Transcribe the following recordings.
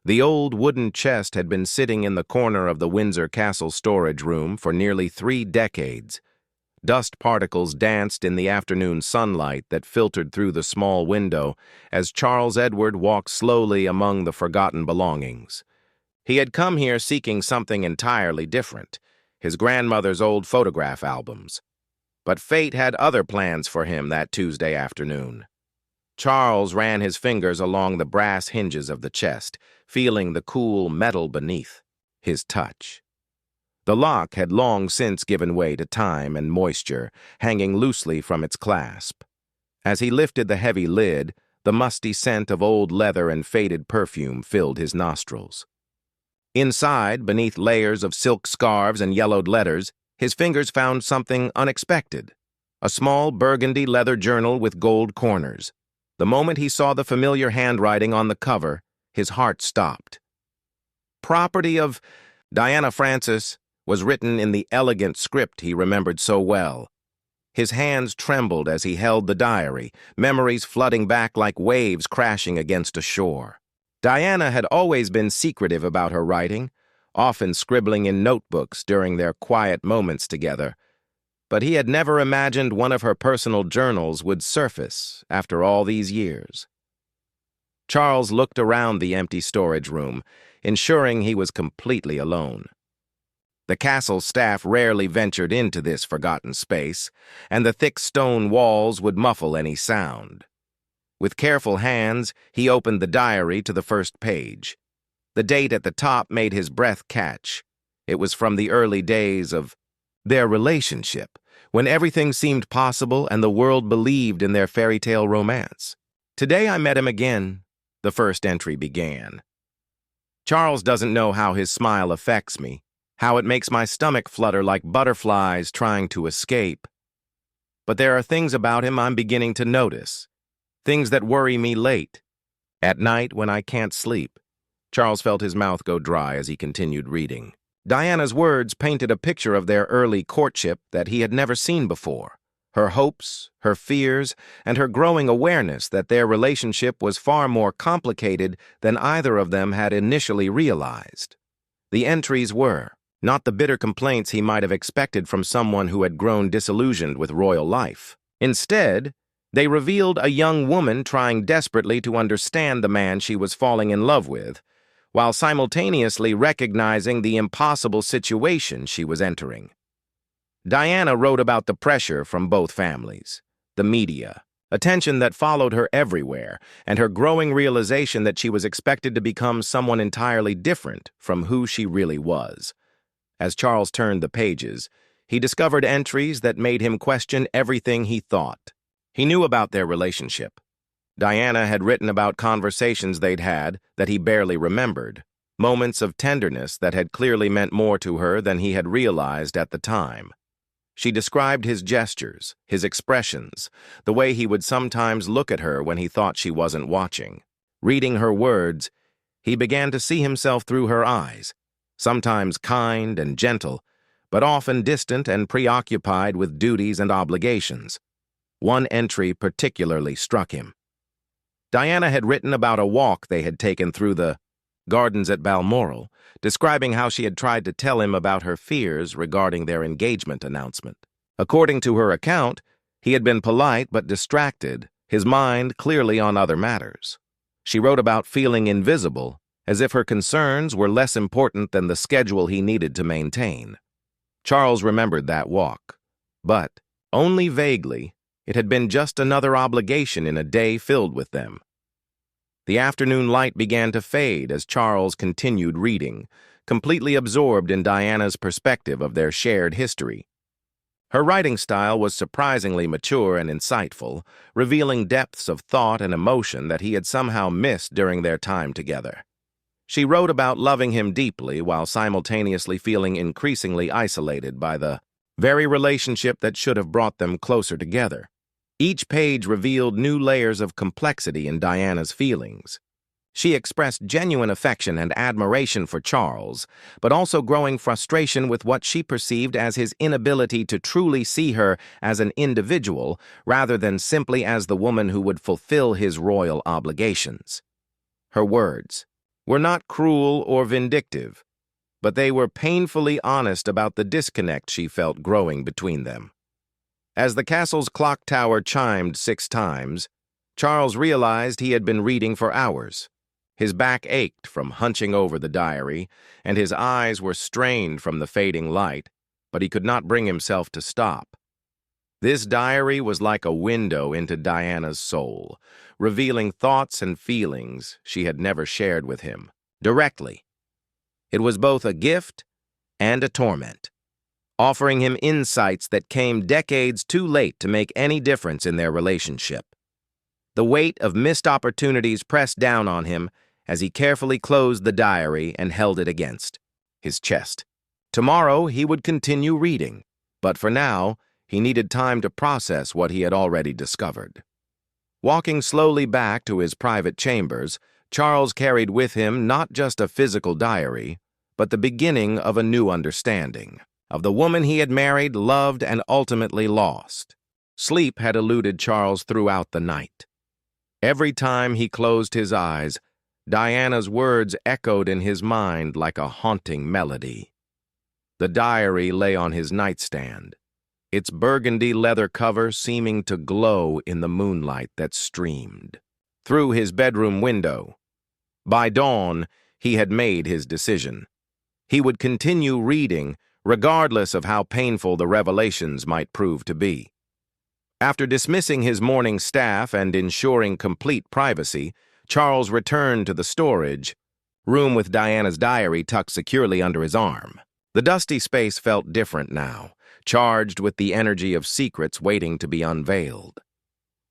The old wooden chest had been sitting in the corner of the Windsor Castle storage room for nearly 3 decades. Dust particles danced in the afternoon sunlight that filtered through the small window as Charles Edward walked slowly among the forgotten belongings. He had come here seeking something entirely different, his grandmother's old photograph albums. But fate had other plans for him that Tuesday afternoon. Charles ran his fingers along the brass hinges of the chest, feeling the cool metal beneath. His touch. The lock had long since given way to time and moisture, hanging loosely from its clasp. As he lifted the heavy lid, the musty scent of old leather and faded perfume filled his nostrils. Inside, beneath layers of silk scarves and yellowed letters, his fingers found something unexpected. A small burgundy leather journal with gold corners. The moment he saw the familiar handwriting on the cover, his heart stopped. Property of Diana Francis was written in the elegant script he remembered so well. His hands trembled as he held the diary, memories flooding back like waves crashing against a shore. Diana had always been secretive about her writing, often scribbling in notebooks during their quiet moments together. But he had never imagined one of her personal journals would surface after all these years. Charles looked around the empty storage room, ensuring he was completely alone. The castle staff rarely ventured into this forgotten space, and the thick stone walls would muffle any sound. With careful hands, he opened the diary to the first page. The date at the top made his breath catch. It was from the early days of their relationship, when everything seemed possible and the world believed in their fairy tale romance. "Today I met him again," the first entry began. "Charles doesn't know how his smile affects me, how it makes my stomach flutter like butterflies trying to escape. But there are things about him I'm beginning to notice, things that worry me late. At night when I can't sleep." Charles felt his mouth go dry as he continued reading. Diana's words painted a picture of their early courtship that he had never seen before. Her hopes, her fears, and her growing awareness that their relationship was far more complicated than either of them had initially realized. The entries were not the bitter complaints he might have expected from someone who had grown disillusioned with royal life. Instead, they revealed a young woman trying desperately to understand the man she was falling in love with, while simultaneously recognizing the impossible situation she was entering. Diana wrote about the pressure from both families, the media, attention that followed her everywhere, and her growing realization that she was expected to become someone entirely different from who she really was. As Charles turned the pages, he discovered entries that made him question everything he thought. He knew about their relationship. Diana had written about conversations they'd had that he barely remembered, moments of tenderness that had clearly meant more to her than he had realized at the time. She described his gestures, his expressions, the way he would sometimes look at her when he thought she wasn't watching. Reading her words, he began to see himself through her eyes, sometimes kind and gentle, but often distant and preoccupied with duties and obligations. One entry particularly struck him. Diana had written about a walk they had taken through the gardens at Balmoral, describing how she had tried to tell him about her fears regarding their engagement announcement. According to her account, he had been polite but distracted, his mind clearly on other matters. She wrote about feeling invisible, as if her concerns were less important than the schedule he needed to maintain. Charles remembered that walk, but, only vaguely, it had been just another obligation in a day filled with them. The afternoon light began to fade as Charles continued reading, completely absorbed in Diana's perspective of their shared history. Her writing style was surprisingly mature and insightful, revealing depths of thought and emotion that he had somehow missed during their time together. She wrote about loving him deeply while simultaneously feeling increasingly isolated by the very relationship that should have brought them closer together. Each page revealed new layers of complexity in Diana's feelings. She expressed genuine affection and admiration for Charles, but also growing frustration with what she perceived as his inability to truly see her as an individual rather than simply as the woman who would fulfill his royal obligations. Her words, were not cruel or vindictive, but they were painfully honest about the disconnect she felt growing between them. As the castle's clock tower chimed 6 times, Charles realized he had been reading for hours. His back ached from hunching over the diary, and his eyes were strained from the fading light, but he could not bring himself to stop. This diary was like a window into Diana's soul, revealing thoughts and feelings she had never shared with him, directly. It was both a gift and a torment, offering him insights that came decades too late to make any difference in their relationship. The weight of missed opportunities pressed down on him as he carefully closed the diary and held it against his chest. Tomorrow he would continue reading, but for now, he needed time to process what he had already discovered. Walking slowly back to his private chambers, Charles carried with him not just a physical diary, but the beginning of a new understanding of the woman he had married, loved, and ultimately lost. Sleep had eluded Charles throughout the night. Every time he closed his eyes, Diana's words echoed in his mind like a haunting melody. The diary lay on his nightstand, its burgundy leather cover seeming to glow in the moonlight that streamed through his bedroom window. By dawn, he had made his decision. He would continue reading, regardless of how painful the revelations might prove to be. After dismissing his morning staff and ensuring complete privacy, Charles returned to the storage room with Diana's diary tucked securely under his arm. The dusty space felt different now, charged with the energy of secrets waiting to be unveiled.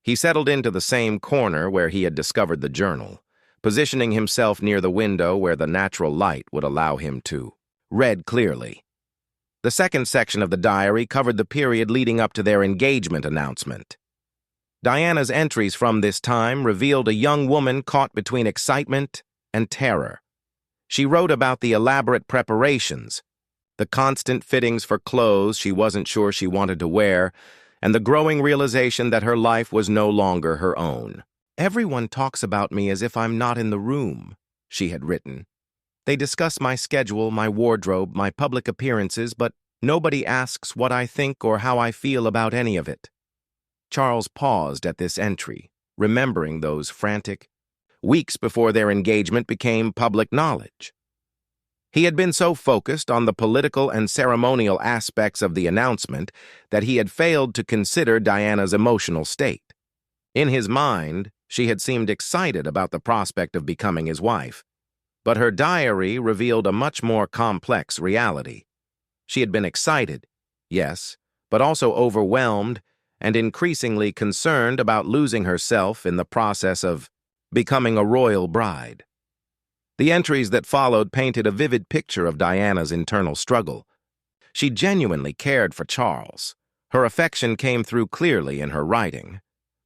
He settled into the same corner where he had discovered the journal, positioning himself near the window where the natural light would allow him to read clearly. The second section of the diary covered the period leading up to their engagement announcement. Diana's entries from this time revealed a young woman caught between excitement and terror. She wrote about the elaborate preparations, the constant fittings for clothes she wasn't sure she wanted to wear, and the growing realization that her life was no longer her own. "Everyone talks about me as if I'm not in the room," she had written. "They discuss my schedule, my wardrobe, my public appearances, but nobody asks what I think or how I feel about any of it." Charles paused at this entry, remembering those frantic weeks before their engagement became public knowledge. He had been so focused on the political and ceremonial aspects of the announcement that he had failed to consider Diana's emotional state. In his mind, she had seemed excited about the prospect of becoming his wife, but her diary revealed a much more complex reality. She had been excited, yes, but also overwhelmed and increasingly concerned about losing herself in the process of becoming a royal bride. The entries that followed painted a vivid picture of Diana's internal struggle. She genuinely cared for Charles. Her affection came through clearly in her writing,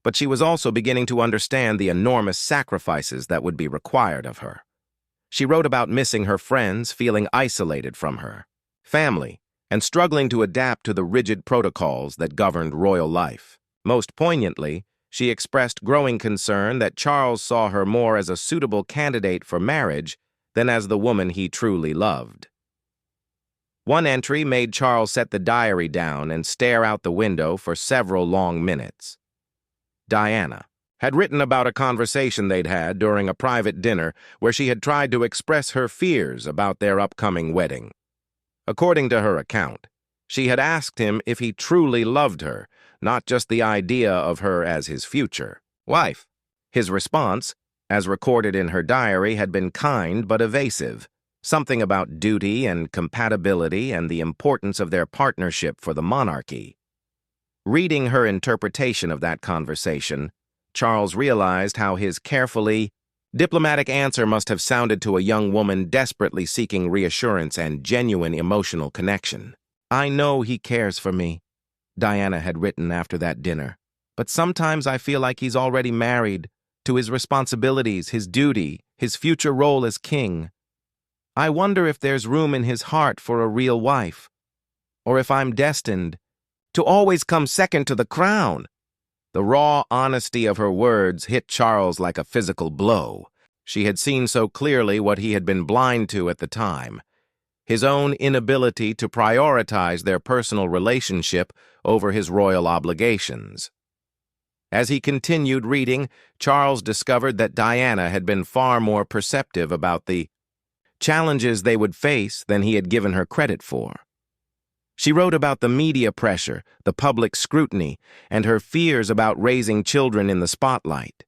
but she was also beginning to understand the enormous sacrifices that would be required of her. She wrote about missing her friends, feeling isolated from her family, and struggling to adapt to the rigid protocols that governed royal life. Most poignantly, she expressed growing concern that Charles saw her more as a suitable candidate for marriage than as the woman he truly loved. One entry made Charles set the diary down and stare out the window for several long minutes. Diana had written about a conversation they'd had during a private dinner where she had tried to express her fears about their upcoming wedding. According to her account, she had asked him if he truly loved her, not just the idea of her as his future wife. His response, as recorded in her diary, had been kind but evasive, something about duty and compatibility and the importance of their partnership for the monarchy. Reading her interpretation of that conversation, Charles realized how his carefully diplomatic answer must have sounded to a young woman desperately seeking reassurance and genuine emotional connection. "I know he cares for me," Diana had written after that dinner, "but sometimes I feel like he's already married to his responsibilities, his duty, his future role as king. I wonder if there's room in his heart for a real wife, or if I'm destined to always come second to the crown." The raw honesty of her words hit Charles like a physical blow. She had seen so clearly what he had been blind to at the time, his own inability to prioritize their personal relationship over his royal obligations. As he continued reading, Charles discovered that Diana had been far more perceptive about the challenges they would face than he had given her credit for. She wrote about the media pressure, the public scrutiny, and her fears about raising children in the spotlight.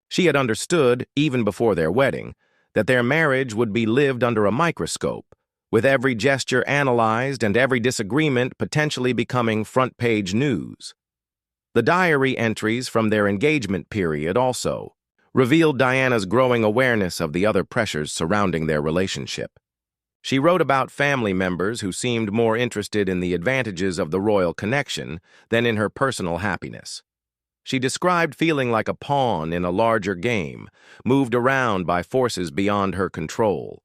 She had understood, even before their wedding, that their marriage would be lived under a microscope, with every gesture analyzed and every disagreement potentially becoming front-page news. The diary entries from their engagement period also revealed Diana's growing awareness of the other pressures surrounding their relationship. She wrote about family members who seemed more interested in the advantages of the royal connection than in her personal happiness. She described feeling like a pawn in a larger game, moved around by forces beyond her control.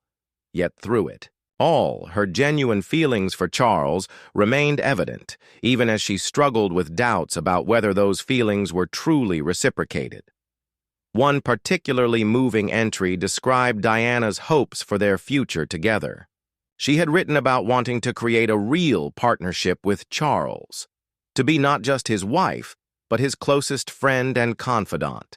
Yet through it all, her genuine feelings for Charles remained evident, even as she struggled with doubts about whether those feelings were truly reciprocated. One particularly moving entry described Diana's hopes for their future together. She had written about wanting to create a real partnership with Charles, to be not just his wife, but his closest friend and confidant.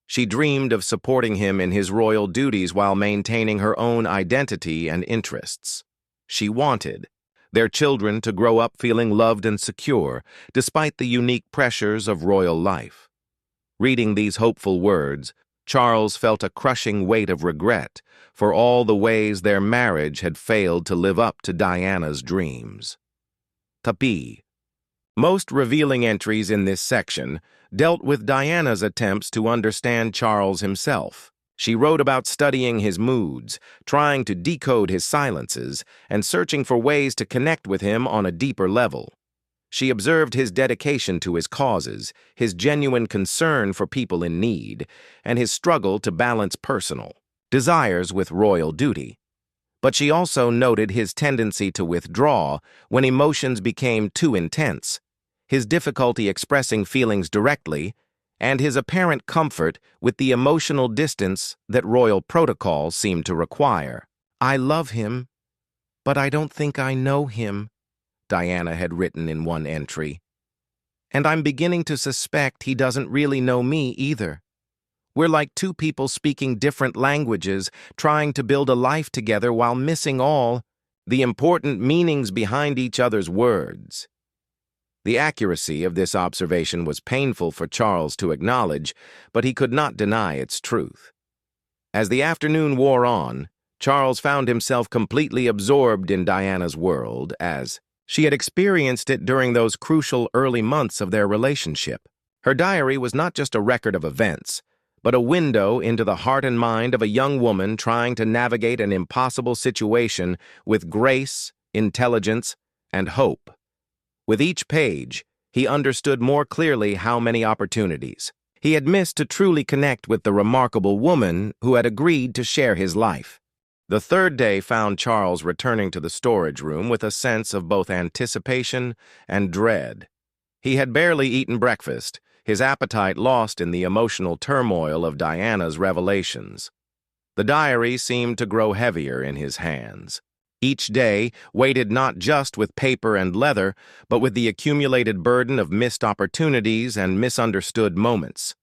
She dreamed of supporting him in his royal duties while maintaining her own identity and interests. She wanted their children to grow up feeling loved and secure, despite the unique pressures of royal life. Reading these hopeful words, Charles felt a crushing weight of regret for all the ways their marriage had failed to live up to Diana's dreams. Tapi. Most revealing entries in this section dealt with Diana's attempts to understand Charles himself. She wrote about studying his moods, trying to decode his silences, and searching for ways to connect with him on a deeper level. She observed his dedication to his causes, his genuine concern for people in need, and his struggle to balance personal desires with royal duty. But she also noted his tendency to withdraw when emotions became too intense, his difficulty expressing feelings directly, and his apparent comfort with the emotional distance that royal protocol seemed to require. "I love him, but I don't think I know him," Diana had written in one entry. "And I'm beginning to suspect he doesn't really know me either. We're like two people speaking different languages, trying to build a life together while missing all the important meanings behind each other's words." The accuracy of this observation was painful for Charles to acknowledge, but he could not deny its truth. As the afternoon wore on, Charles found himself completely absorbed in Diana's world, as she had experienced it during those crucial early months of their relationship. Her diary was not just a record of events, but a window into the heart and mind of a young woman trying to navigate an impossible situation with grace, intelligence, and hope. With each page, he understood more clearly how many opportunities he had missed to truly connect with the remarkable woman who had agreed to share his life. The third day found Charles returning to the storage room with a sense of both anticipation and dread. He had barely eaten breakfast, his appetite lost in the emotional turmoil of Diana's revelations. The diary seemed to grow heavier in his hands. Each day, weighted not just with paper and leather, but with the accumulated burden of missed opportunities and misunderstood moments.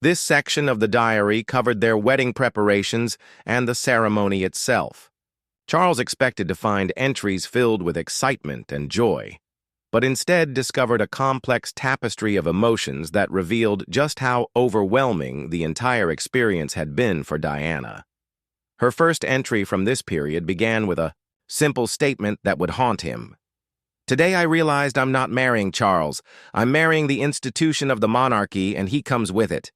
This section of the diary covered their wedding preparations and the ceremony itself. Charles expected to find entries filled with excitement and joy, but instead discovered a complex tapestry of emotions that revealed just how overwhelming the entire experience had been for Diana. Her first entry from this period began with a simple statement that would haunt him. "Today I realized I'm not marrying Charles. I'm marrying the institution of the monarchy, and he comes with it."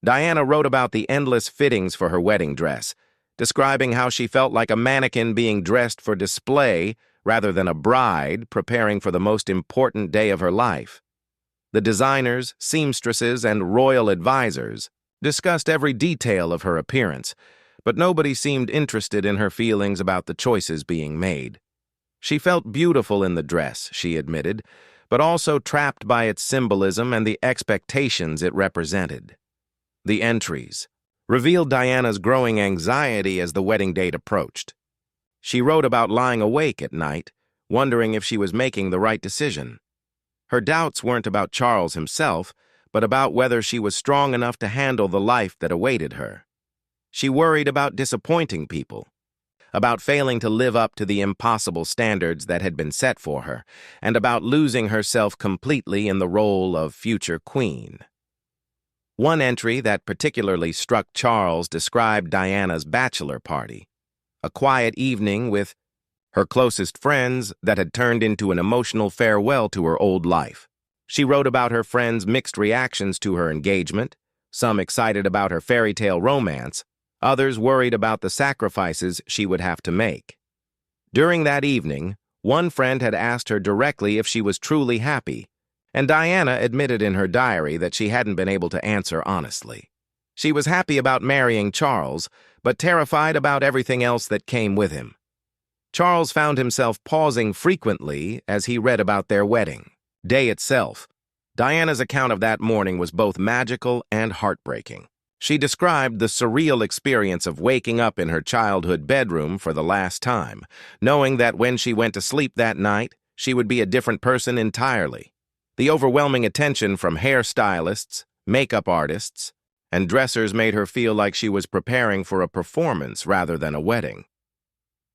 Diana wrote about the endless fittings for her wedding dress, describing how she felt like a mannequin being dressed for display rather than a bride preparing for the most important day of her life. The designers, seamstresses, and royal advisors discussed every detail of her appearance, but nobody seemed interested in her feelings about the choices being made. She felt beautiful in the dress, she admitted, but also trapped by its symbolism and the expectations it represented. The entries, revealed Diana's growing anxiety as the wedding date approached. She wrote about lying awake at night, wondering if she was making the right decision. Her doubts weren't about Charles himself, but about whether she was strong enough to handle the life that awaited her. She worried about disappointing people, about failing to live up to the impossible standards that had been set for her, and about losing herself completely in the role of future queen. One entry that particularly struck Charles described Diana's bachelor party, a quiet evening with her closest friends that had turned into an emotional farewell to her old life. She wrote about her friends' mixed reactions to her engagement, some excited about her fairy tale romance, others worried about the sacrifices she would have to make. During that evening, one friend had asked her directly if she was truly happy, and Diana admitted in her diary that she hadn't been able to answer honestly. She was happy about marrying Charles, but terrified about everything else that came with him. Charles found himself pausing frequently as he read about their wedding day itself. Diana's account of that morning was both magical and heartbreaking. She described the surreal experience of waking up in her childhood bedroom for the last time, knowing that when she went to sleep that night, she would be a different person entirely. The overwhelming attention from hairstylists, makeup artists, and dressers made her feel like she was preparing for a performance rather than a wedding.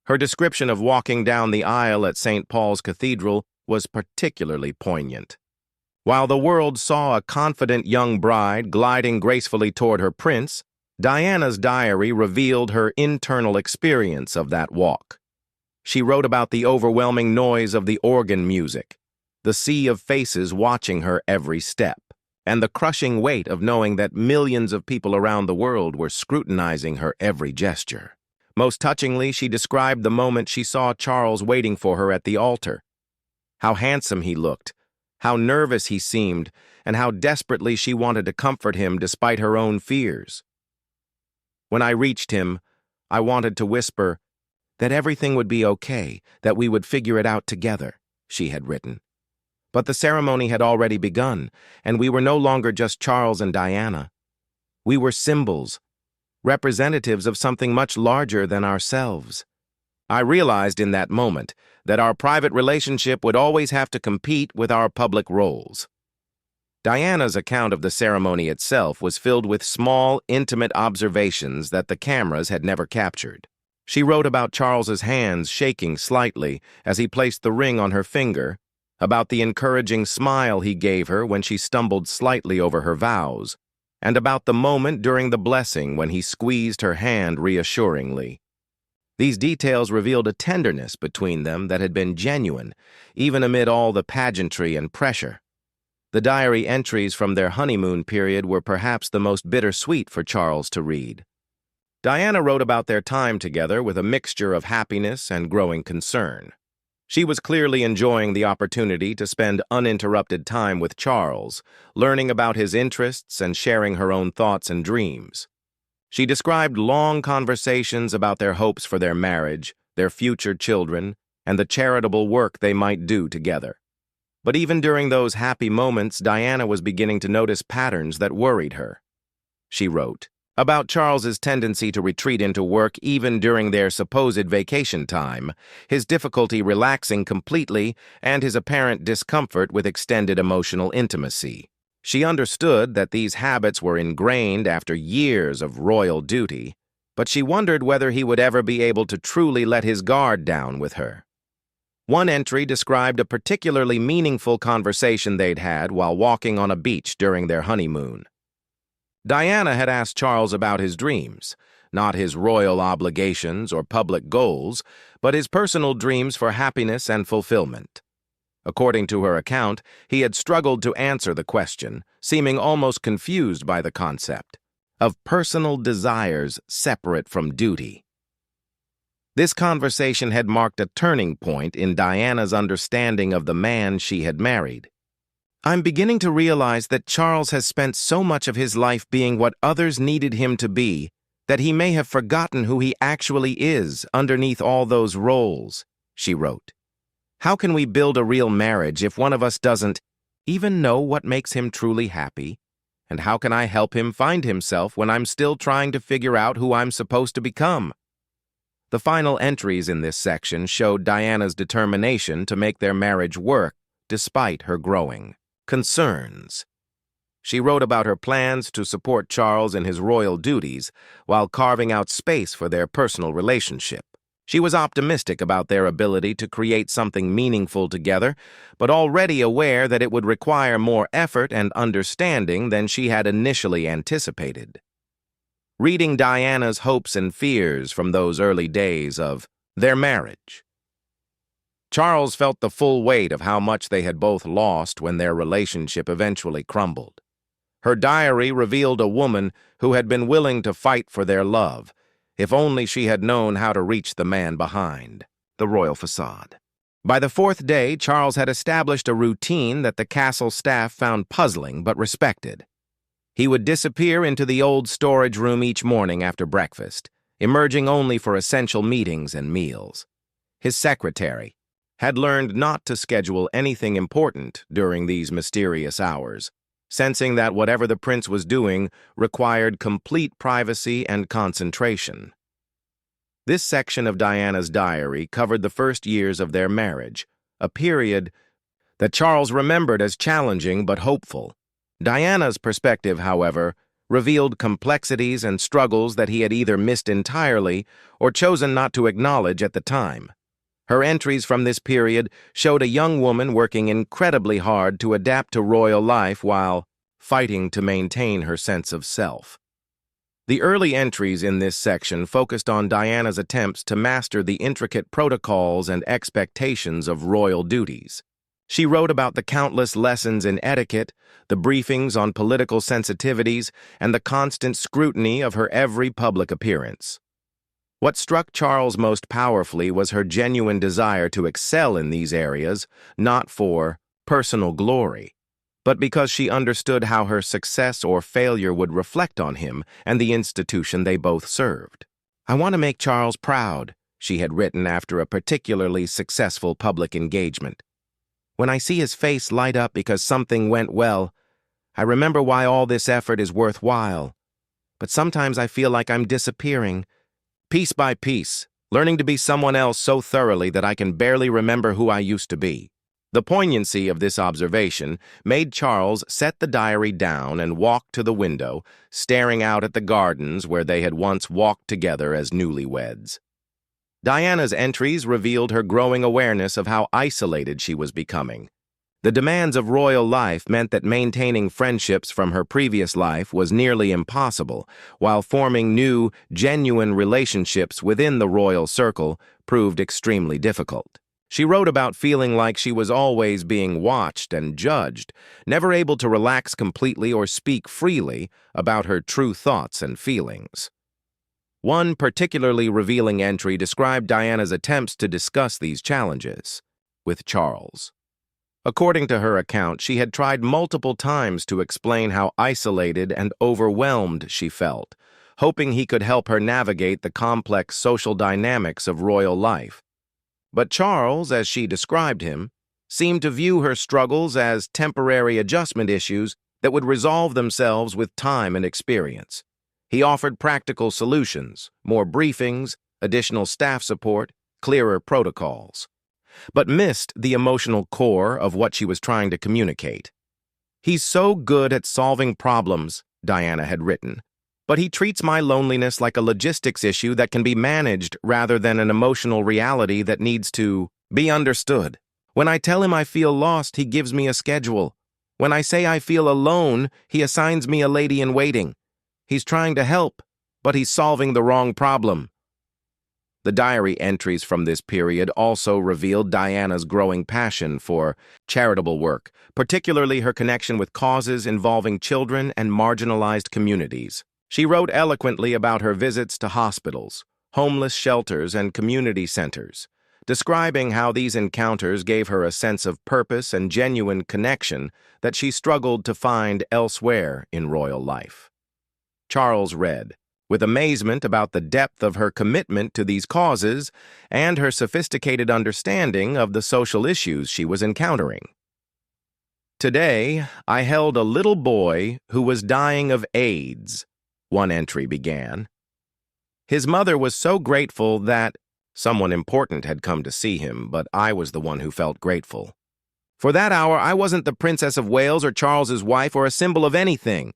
Her description of walking down the aisle at St. Paul's Cathedral was particularly poignant. While the world saw a confident young bride gliding gracefully toward her prince, Diana's diary revealed her internal experience of that walk. She wrote about the overwhelming noise of the organ music, the sea of faces watching her every step, and the crushing weight of knowing that millions of people around the world were scrutinizing her every gesture. Most touchingly, she described the moment she saw Charles waiting for her at the altar. How handsome he looked, how nervous he seemed, and how desperately she wanted to comfort him despite her own fears. When I reached him, I wanted to whisper that everything would be okay, that we would figure it out together, she had written. But the ceremony had already begun, and we were no longer just Charles and Diana. We were symbols, representatives of something much larger than ourselves. I realized in that moment that our private relationship would always have to compete with our public roles. Diana's account of the ceremony itself was filled with small, intimate observations that the cameras had never captured. She wrote about Charles's hands shaking slightly as he placed the ring on her finger, about the encouraging smile he gave her when she stumbled slightly over her vows, and about the moment during the blessing when he squeezed her hand reassuringly. These details revealed a tenderness between them that had been genuine, even amid all the pageantry and pressure. The diary entries from their honeymoon period were perhaps the most bittersweet for Charles to read. Diana wrote about their time together with a mixture of happiness and growing concern. She was clearly enjoying the opportunity to spend uninterrupted time with Charles, learning about his interests and sharing her own thoughts and dreams. She described long conversations about their hopes for their marriage, their future children, and the charitable work they might do together. But even during those happy moments, Diana was beginning to notice patterns that worried her. She wrote about Charles's tendency to retreat into work even during their supposed vacation time, his difficulty relaxing completely, and his apparent discomfort with extended emotional intimacy. She understood that these habits were ingrained after years of royal duty, but she wondered whether he would ever be able to truly let his guard down with her. One entry described a particularly meaningful conversation they'd had while walking on a beach during their honeymoon. Diana had asked Charles about his dreams, not his royal obligations or public goals, but his personal dreams for happiness and fulfillment. According to her account, he had struggled to answer the question, seeming almost confused by the concept of personal desires separate from duty. This conversation had marked a turning point in Diana's understanding of the man she had married. "I'm beginning to realize that Charles has spent so much of his life being what others needed him to be that he may have forgotten who he actually is underneath all those roles," she wrote. "How can we build a real marriage if one of us doesn't even know what makes him truly happy? And how can I help him find himself when I'm still trying to figure out who I'm supposed to become? The final entries in this section showed Diana's determination to make their marriage work despite her growing concerns. She wrote about her plans to support Charles in his royal duties while carving out space for their personal relationship. She was optimistic about their ability to create something meaningful together, but already aware that it would require more effort and understanding than she had initially anticipated. Reading Diana's hopes and fears from those early days of their marriage, Charles felt the full weight of how much they had both lost when their relationship eventually crumbled. Her diary revealed a woman who had been willing to fight for their love, if only she had known how to reach the man behind the royal facade. By the fourth day, Charles had established a routine that the castle staff found puzzling but respected. He would disappear into the old storage room each morning after breakfast, emerging only for essential meetings and meals. His secretary had learned not to schedule anything important during these mysterious hours, sensing that whatever the prince was doing required complete privacy and concentration. This section of Diana's diary covered the first years of their marriage, a period that Charles remembered as challenging but hopeful. Diana's perspective, however, revealed complexities and struggles that he had either missed entirely or chosen not to acknowledge at the time. Her entries from this period showed a young woman working incredibly hard to adapt to royal life while fighting to maintain her sense of self. The early entries in this section focused on Diana's attempts to master the intricate protocols and expectations of royal duties. She wrote about the countless lessons in etiquette, the briefings on political sensitivities, and the constant scrutiny of her every public appearance. What struck Charles most powerfully was her genuine desire to excel in these areas, not for personal glory, but because she understood how her success or failure would reflect on him and the institution they both served. "I want to make Charles proud," she had written after a particularly successful public engagement. "When I see his face light up because something went well, I remember why all this effort is worthwhile. But sometimes I feel like I'm disappearing, piece by piece, learning to be someone else so thoroughly that I can barely remember who I used to be." The poignancy of this observation made Charles set the diary down and walk to the window, staring out at the gardens where they had once walked together as newlyweds. Diana's entries revealed her growing awareness of how isolated she was becoming. The demands of royal life meant that maintaining friendships from her previous life was nearly impossible, while forming new, genuine relationships within the royal circle proved extremely difficult. She wrote about feeling like she was always being watched and judged, never able to relax completely or speak freely about her true thoughts and feelings. One particularly revealing entry described Diana's attempts to discuss these challenges with Charles. According to her account, she had tried multiple times to explain how isolated and overwhelmed she felt, hoping he could help her navigate the complex social dynamics of royal life. But Charles, as she described him, seemed to view her struggles as temporary adjustment issues that would resolve themselves with time and experience. He offered practical solutions, more briefings, additional staff support, clearer protocols, but missed the emotional core of what she was trying to communicate. "He's so good at solving problems," Diana had written, "but he treats my loneliness like a logistics issue that can be managed rather than an emotional reality that needs to be understood. When I tell him I feel lost, he gives me a schedule. When I say I feel alone, he assigns me a lady-in-waiting. He's trying to help, but he's solving the wrong problem." The diary entries from this period also revealed Diana's growing passion for charitable work, particularly her connection with causes involving children and marginalized communities. She wrote eloquently about her visits to hospitals, homeless shelters, and community centers, describing how these encounters gave her a sense of purpose and genuine connection that she struggled to find elsewhere in royal life. Charles read with amazement about the depth of her commitment to these causes and her sophisticated understanding of the social issues she was encountering. Today, I held a little boy who was dying of AIDS, one entry began. His mother was so grateful that someone important had come to see him, but I was the one who felt grateful. For that hour, I wasn't the Princess of Wales or Charles's wife or a symbol of anything.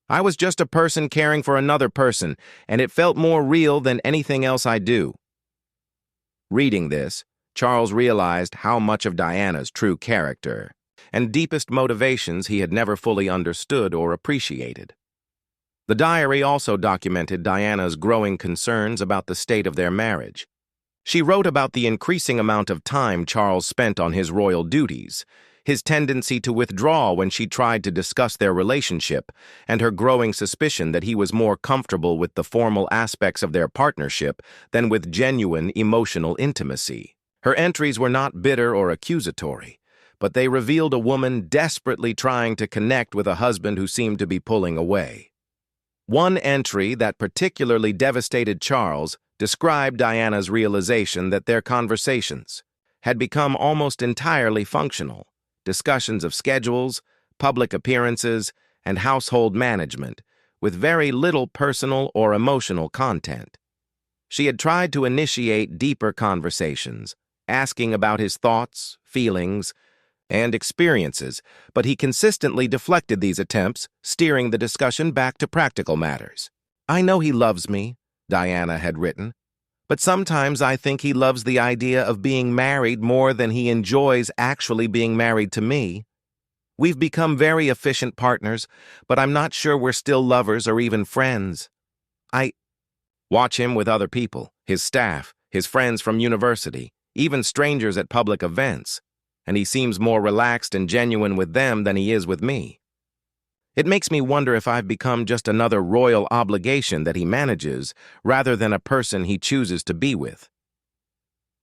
I was just a person caring for another person, and it felt more real than anything else I do. Reading this, Charles realized how much of Diana's true character and deepest motivations he had never fully understood or appreciated. The diary also documented Diana's growing concerns about the state of their marriage. She wrote about the increasing amount of time Charles spent on his royal duties, his tendency to withdraw when she tried to discuss their relationship, and her growing suspicion that he was more comfortable with the formal aspects of their partnership than with genuine emotional intimacy. Her entries were not bitter or accusatory, but they revealed a woman desperately trying to connect with a husband who seemed to be pulling away. One entry that particularly devastated Charles described Diana's realization that their conversations had become almost entirely functional, discussions of schedules, public appearances, and household management, with very little personal or emotional content. She had tried to initiate deeper conversations, asking about his thoughts, feelings, and experiences, but he consistently deflected these attempts, steering the discussion back to practical matters. "I know he loves me," Diana had written, "but sometimes I think he loves the idea of being married more than he enjoys actually being married to me. We've become very efficient partners, but I'm not sure we're still lovers or even friends. I watch him with other people, his staff, his friends from university, even strangers at public events, and he seems more relaxed and genuine with them than he is with me. It makes me wonder if I've become just another royal obligation that he manages, rather than a person he chooses to be with."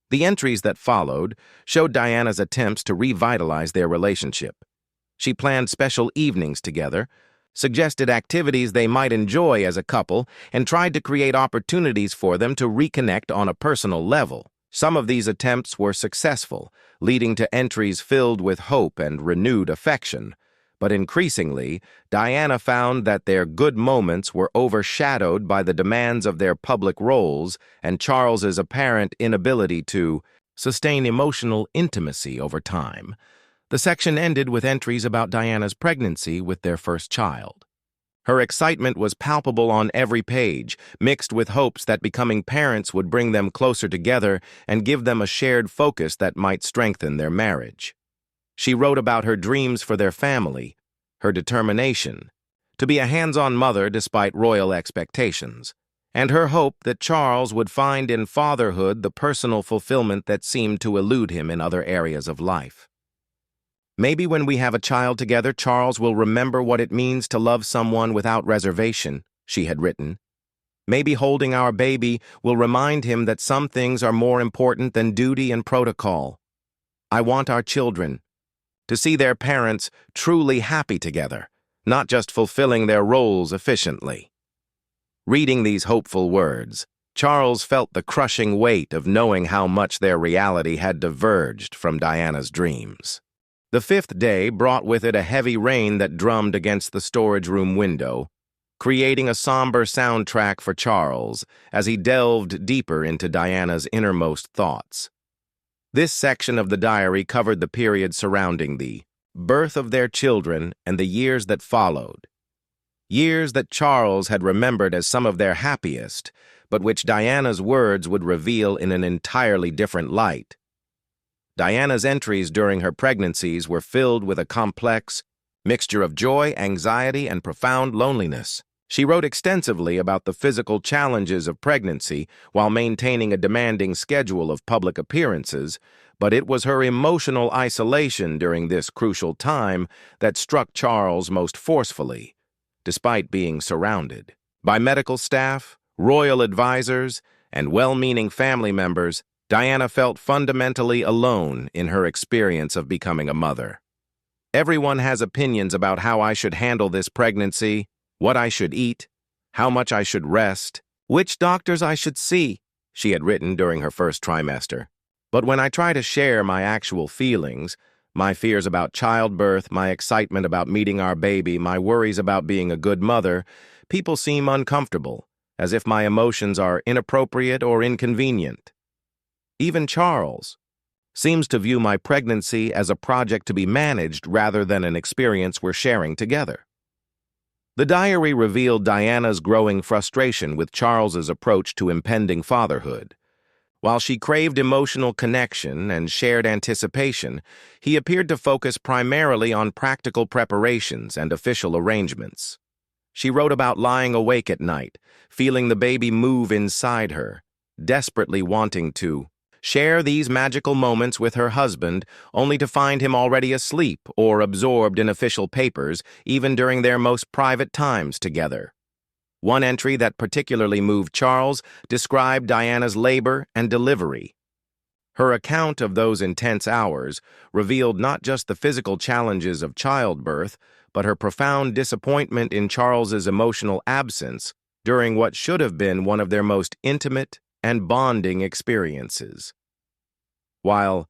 The entries that followed showed Diana's attempts to revitalize their relationship. She planned special evenings together, suggested activities they might enjoy as a couple, and tried to create opportunities for them to reconnect on a personal level. Some of these attempts were successful, leading to entries filled with hope and renewed affection. But increasingly, Diana found that their good moments were overshadowed by the demands of their public roles and Charles's apparent inability to sustain emotional intimacy over time. The section ended with entries about Diana's pregnancy with their first child. Her excitement was palpable on every page, mixed with hopes that becoming parents would bring them closer together and give them a shared focus that might strengthen their marriage. She wrote about her dreams for their family, her determination to be a hands-on mother despite royal expectations, and her hope that Charles would find in fatherhood the personal fulfillment that seemed to elude him in other areas of life. "Maybe when we have a child together, Charles will remember what it means to love someone without reservation," she had written. "Maybe holding our baby will remind him that some things are more important than duty and protocol. I want our children to see their parents truly happy together, not just fulfilling their roles efficiently." Reading these hopeful words, Charles felt the crushing weight of knowing how much their reality had diverged from Diana's dreams. The fifth day brought with it a heavy rain that drummed against the storage room window, creating a somber soundtrack for Charles as he delved deeper into Diana's innermost thoughts. This section of the diary covered the period surrounding the birth of their children and the years that followed. Years that Charles had remembered as some of their happiest, but which Diana's words would reveal in an entirely different light. Diana's entries during her pregnancies were filled with a complex mixture of joy, anxiety, and profound loneliness. She wrote extensively about the physical challenges of pregnancy while maintaining a demanding schedule of public appearances, but it was her emotional isolation during this crucial time that struck Charles most forcefully, despite being surrounded by medical staff, royal advisors, and well-meaning family members. Diana felt fundamentally alone in her experience of becoming a mother. "Everyone has opinions about how I should handle this pregnancy, what I should eat, how much I should rest, which doctors I should see," she had written during her first trimester. "But when I try to share my actual feelings, My fears about childbirth, my excitement about meeting our baby, my worries about being a good mother, people seem uncomfortable, as if my emotions are inappropriate or inconvenient. Even Charles seems to view my pregnancy as a project to be managed rather than an experience we're sharing together. The diary revealed Diana's growing frustration with Charles's approach to impending fatherhood. While she craved emotional connection and shared anticipation, he appeared to focus primarily on practical preparations and official arrangements. She wrote about lying awake at night, feeling the baby move inside her, desperately wanting to share these magical moments with her husband, only to find him already asleep or absorbed in official papers, even during their most private times together. One entry that particularly moved Charles described Diana's labor and delivery. Her account of those intense hours revealed not just the physical challenges of childbirth, but her profound disappointment in Charles's emotional absence during what should have been one of their most intimate and bonding experiences. While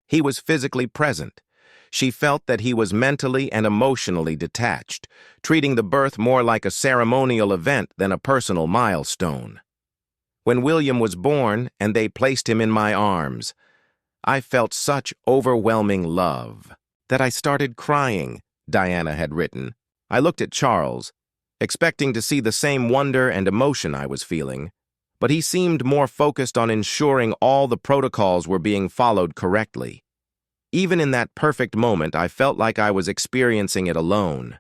he was physically present, she felt that he was mentally and emotionally detached, treating the birth more like a ceremonial event than a personal milestone. When William was born and they placed him in my arms, I felt such overwhelming love that I started crying, Diana had written. I looked at Charles, expecting to see the same wonder and emotion I was feeling, but he seemed more focused on ensuring all the protocols were being followed correctly. Even in that perfect moment, I felt like I was experiencing it alone.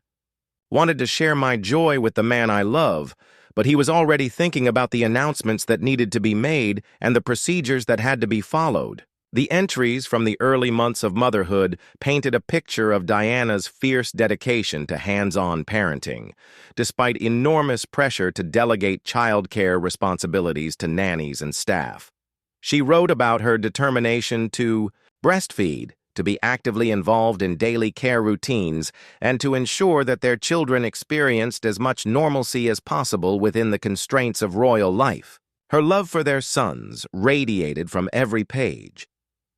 Wanted to share my joy with the man I love, but he was already thinking about the announcements that needed to be made and the procedures that had to be followed. The entries from the early months of motherhood painted a picture of Diana's fierce dedication to hands-on parenting, despite enormous pressure to delegate childcare responsibilities to nannies and staff. She wrote about her determination to breastfeed, to be actively involved in daily care routines, and to ensure that their children experienced as much normalcy as possible within the constraints of royal life. Her love for their sons radiated from every page,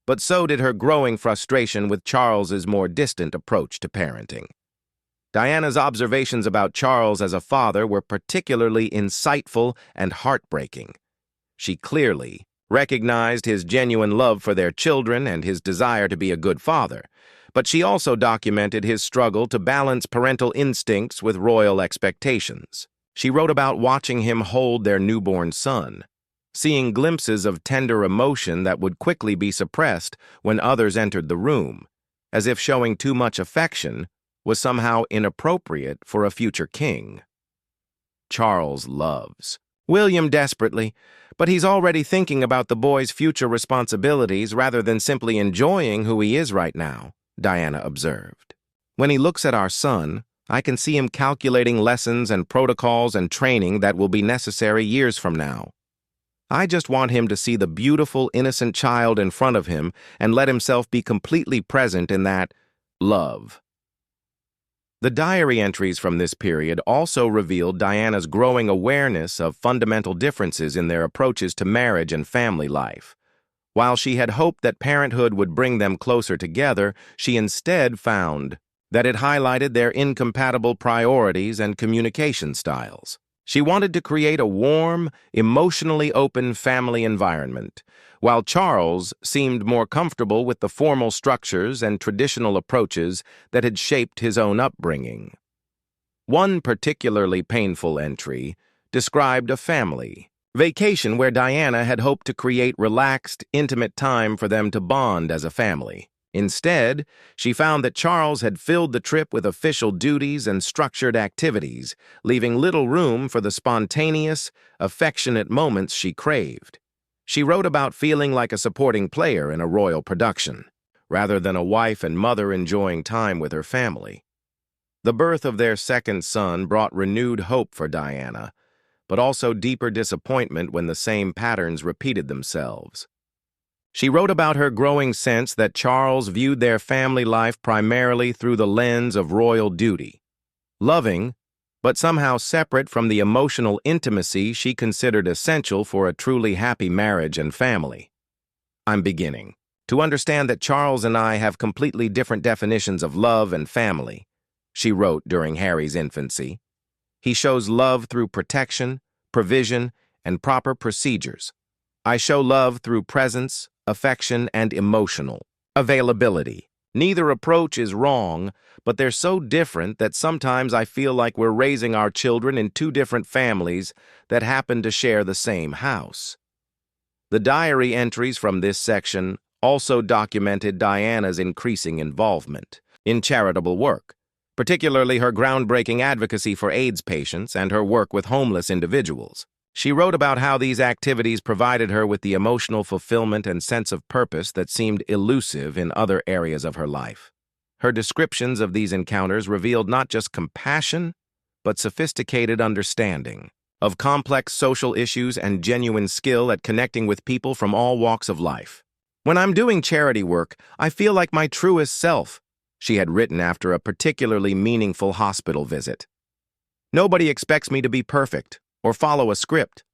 but so did her growing frustration with Charles's more distant approach to parenting. Diana's observations about Charles as a father were particularly insightful and heartbreaking. She clearly recognized his genuine love for their children and his desire to be a good father, but she also documented his struggle to balance parental instincts with royal expectations. She wrote about watching him hold their newborn son, seeing glimpses of tender emotion that would quickly be suppressed when others entered the room, as if showing too much affection was somehow inappropriate for a future king. Charles loves William desperately, but he's already thinking about the boy's future responsibilities rather than simply enjoying who he is right now, Diana observed. When he looks at our son, I can see him calculating lessons and protocols and training that will be necessary years from now. I just want him to see the beautiful, innocent child in front of him and let himself be completely present in that love. The diary entries from this period also revealed Diana's growing awareness of fundamental differences in their approaches to marriage and family life. While she had hoped that parenthood would bring them closer together, she instead found that it highlighted their incompatible priorities and communication styles. She wanted to create a warm, emotionally open family environment, while Charles seemed more comfortable with the formal structures and traditional approaches that had shaped his own upbringing. One particularly painful entry described a family vacation where Diana had hoped to create relaxed, intimate time for them to bond as a family. Instead, she found that Charles had filled the trip with official duties and structured activities, leaving little room for the spontaneous, affectionate moments she craved. She wrote about feeling like a supporting player in a royal production, rather than a wife and mother enjoying time with her family. The birth of their second son brought renewed hope for Diana, but also deeper disappointment when the same patterns repeated themselves. She wrote about her growing sense that Charles viewed their family life primarily through the lens of royal duty, loving, but somehow separate from the emotional intimacy she considered essential for a truly happy marriage and family. I'm beginning to To understand that Charles and I have completely different definitions of love and family, she wrote during Harry's infancy. He shows love through protection, provision, and proper procedures. I show love through presence, affection, and emotional availability. Neither approach is wrong, but they're so different that sometimes I feel like we're raising our children in two different families that happen to share the same house. The diary entries from this section also documented Diana's increasing involvement in charitable work, particularly her groundbreaking advocacy for AIDS patients and her work with homeless individuals. She wrote about how these activities provided her with the emotional fulfillment and sense of purpose that seemed elusive in other areas of her life. Her descriptions of these encounters revealed not just compassion, but sophisticated understanding of complex social issues and genuine skill at connecting with people from all walks of life. When I'm doing charity work, I feel like my truest self, she had written after a particularly meaningful hospital visit. Nobody expects me to be perfect or follow a script.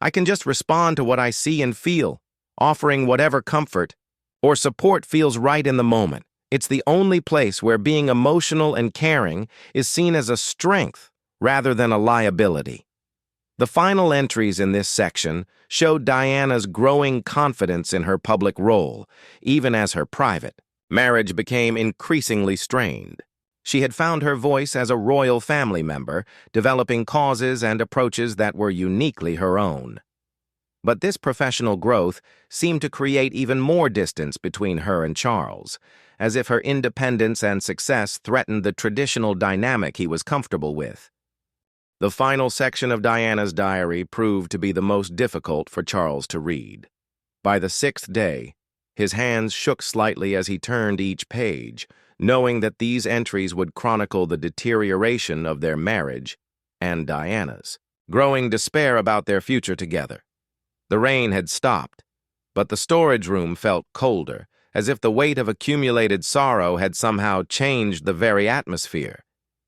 I can just respond to what I see and feel, offering whatever comfort or support feels right in the moment. It's the only place where being emotional and caring is seen as a strength rather than a liability. The final entries in this section showed Diana's growing confidence in her public role, even as her private marriage became increasingly strained. She had found her voice as a royal family member, developing causes and approaches that were uniquely her own. But this professional growth seemed to create even more distance between her and Charles, as if her independence and success threatened the traditional dynamic he was comfortable with. The final section of Diana's diary proved to be the most difficult for Charles to read. By the 6th day, his hands shook slightly as he turned each page, knowing that these entries would chronicle the deterioration of their marriage and Diana's growing despair about their future together. The rain had stopped, but the storage room felt colder, as if the weight of accumulated sorrow had somehow changed the very atmosphere.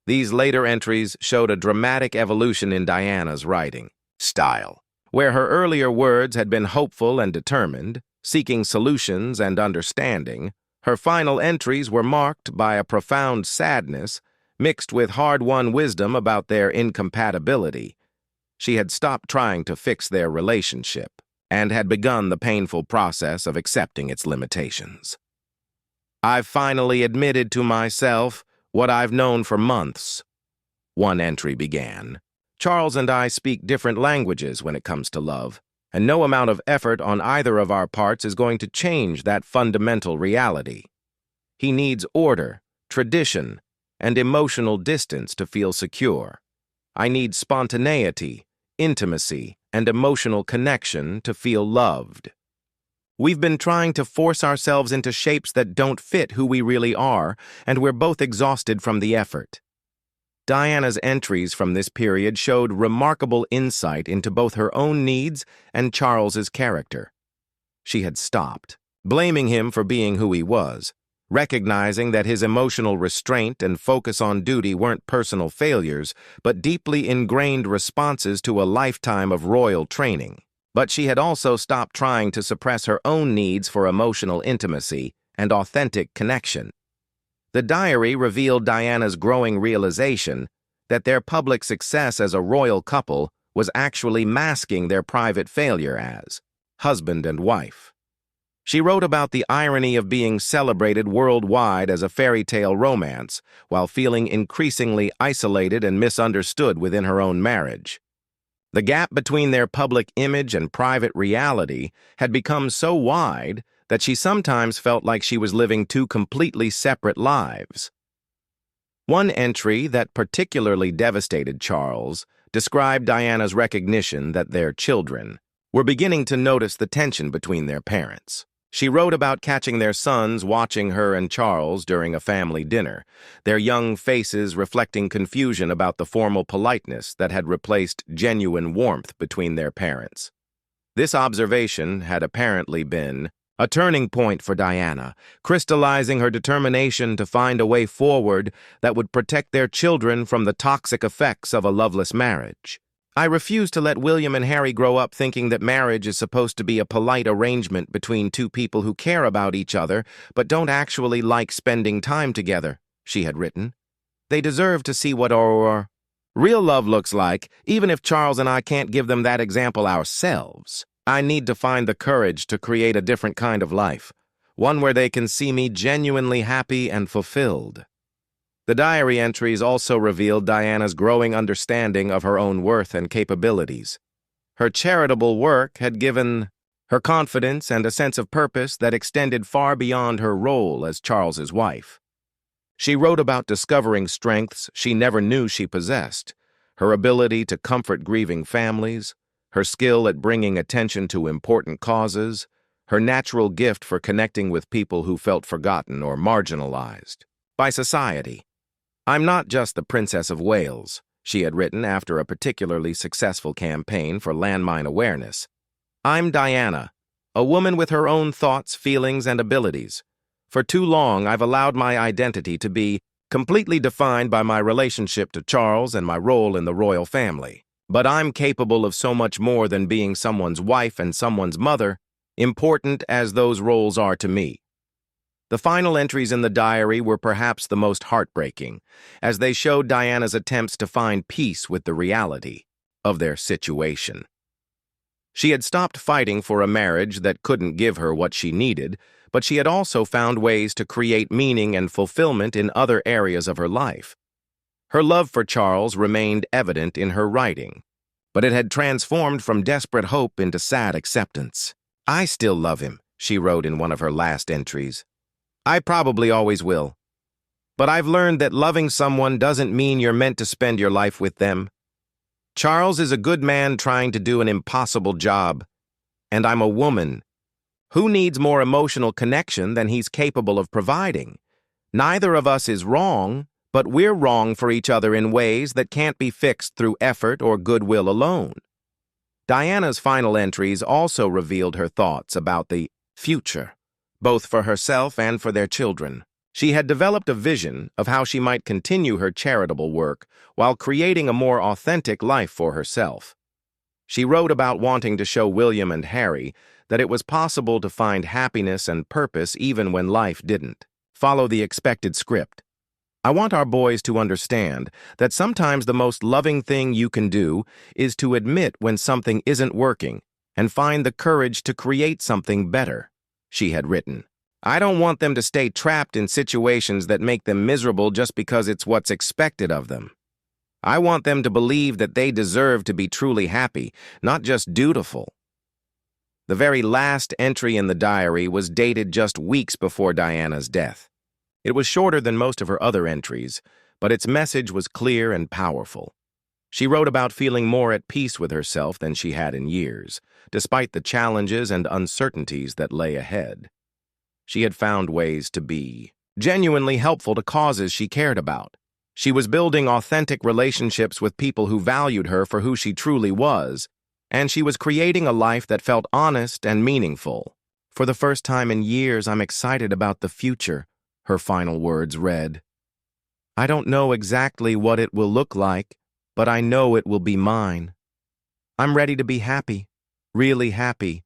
These later entries showed a dramatic evolution in Diana's writing style. Where her earlier words had been hopeful and determined, seeking solutions and understanding, her final entries were marked by a profound sadness mixed with hard-won wisdom about their incompatibility. She had stopped trying to fix their relationship and had begun the painful process of accepting its limitations. I've finally admitted to myself what I've known for months, one entry began. Charles and I speak different languages when it comes to love, and no amount of effort on either of our parts is going to change that fundamental reality. He needs order, tradition, and emotional distance to feel secure. I need spontaneity, intimacy, and emotional connection to feel loved. We've been trying to force ourselves into shapes that don't fit who we really are, and we're both exhausted from the effort. Diana's entries from this period showed remarkable insight into both her own needs and Charles's character. She had stopped, blaming him for being who he was, recognizing that his emotional restraint and focus on duty weren't personal failures, but deeply ingrained responses to a lifetime of royal training. But she had also stopped trying to suppress her own needs for emotional intimacy and authentic connection. The diary revealed Diana's growing realization that their public success as a royal couple was actually masking their private failure as husband and wife. She wrote about the irony of being celebrated worldwide as a fairy tale romance while feeling increasingly isolated and misunderstood within her own marriage. The gap between their public image and private reality had become so wide that she sometimes felt like she was living two completely separate lives. One entry that particularly devastated Charles described Diana's recognition that their children were beginning to notice the tension between their parents. She wrote about catching their sons watching her and Charles during a family dinner, their young faces reflecting confusion about the formal politeness that had replaced genuine warmth between their parents. This observation had apparently been a turning point for Diana, crystallizing her determination to find a way forward that would protect their children from the toxic effects of a loveless marriage. I refuse to let William and Harry grow up thinking that marriage is supposed to be a polite arrangement between two people who care about each other but don't actually like spending time together, she had written. They deserve to see what our real love looks like, even if Charles and I can't give them that example ourselves. I need to find the courage to create a different kind of life, one where they can see me genuinely happy and fulfilled. The diary entries also revealed Diana's growing understanding of her own worth and capabilities. Her charitable work had given her confidence and a sense of purpose that extended far beyond her role as Charles's wife. She wrote about discovering strengths she never knew she possessed, her ability to comfort grieving families, her skill at bringing attention to important causes, her natural gift for connecting with people who felt forgotten or marginalized by society. "I'm not just the Princess of Wales," she had written after a particularly successful campaign for landmine awareness. "I'm Diana, a woman with her own thoughts, feelings, and abilities. For too long, I've allowed my identity to be completely defined by my relationship to Charles and my role in the royal family. But I'm capable of so much more than being someone's wife and someone's mother, important as those roles are to me." The final entries in the diary were perhaps the most heartbreaking, as they showed Diana's attempts to find peace with the reality of their situation. She had stopped fighting for a marriage that couldn't give her what she needed, but she had also found ways to create meaning and fulfillment in other areas of her life. Her love for Charles remained evident in her writing, but it had transformed from desperate hope into sad acceptance. "I still love him," she wrote in one of her last entries. "I probably always will. But I've learned that loving someone doesn't mean you're meant to spend your life with them. Charles is a good man trying to do an impossible job, and I'm a woman. Who needs more emotional connection than he's capable of providing? Neither of us is wrong, but we're wrong for each other in ways that can't be fixed through effort or goodwill alone." Diana's final entries also revealed her thoughts about the future, both for herself and for their children. She had developed a vision of how she might continue her charitable work while creating a more authentic life for herself. She wrote about wanting to show William and Harry that it was possible to find happiness and purpose even when life didn't follow the expected script. "I want our boys to understand that sometimes the most loving thing you can do is to admit when something isn't working and find the courage to create something better," she had written. "I don't want them to stay trapped in situations that make them miserable just because it's what's expected of them. I want them to believe that they deserve to be truly happy, not just dutiful." The very last entry in the diary was dated just weeks before Diana's death. It was shorter than most of her other entries, but its message was clear and powerful. She wrote about feeling more at peace with herself than she had in years, despite the challenges and uncertainties that lay ahead. She had found ways to be genuinely helpful to causes she cared about. She was building authentic relationships with people who valued her for who she truly was, and she was creating a life that felt honest and meaningful. "For the first time in years, I'm excited about the future," her final words read. "I don't know exactly what it will look like, but I know it will be mine. I'm ready to be happy, really happy,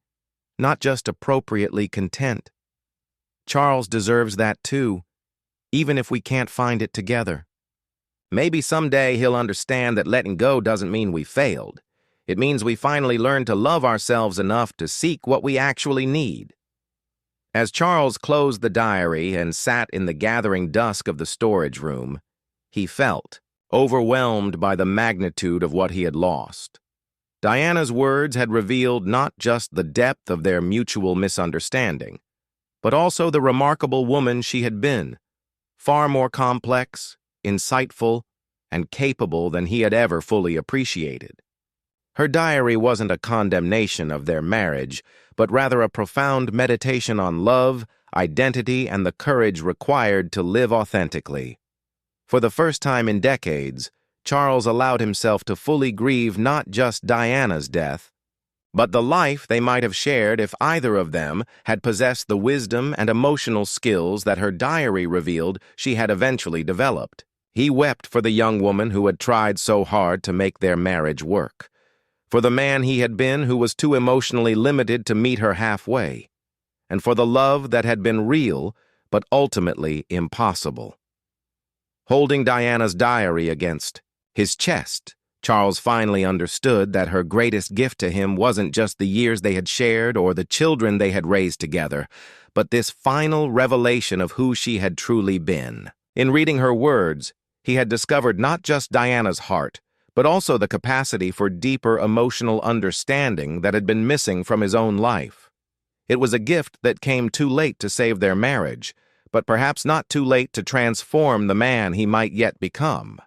not just appropriately content. Charles deserves that too, even if we can't find it together. Maybe someday he'll understand that letting go doesn't mean we failed. It means we finally learned to love ourselves enough to seek what we actually need." As Charles closed the diary and sat in the gathering dusk of the storage room, he felt overwhelmed by the magnitude of what he had lost. Diana's words had revealed not just the depth of their mutual misunderstanding, but also the remarkable woman she had been, far more complex, insightful, and capable than he had ever fully appreciated. Her diary wasn't a condemnation of their marriage, but rather a profound meditation on love, identity, and the courage required to live authentically. For the first time in decades, Charles allowed himself to fully grieve not just Diana's death, but the life they might have shared if either of them had possessed the wisdom and emotional skills that her diary revealed she had eventually developed. He wept for the young woman who had tried so hard to make their marriage work, for the man he had been who was too emotionally limited to meet her halfway, and for the love that had been real but ultimately impossible. Holding Diana's diary against his chest, Charles finally understood that her greatest gift to him wasn't just the years they had shared or the children they had raised together, but this final revelation of who she had truly been. In reading her words, he had discovered not just Diana's heart, but also the capacity for deeper emotional understanding that had been missing from his own life. It was a gift that came too late to save their marriage, but perhaps not too late to transform the man he might yet become.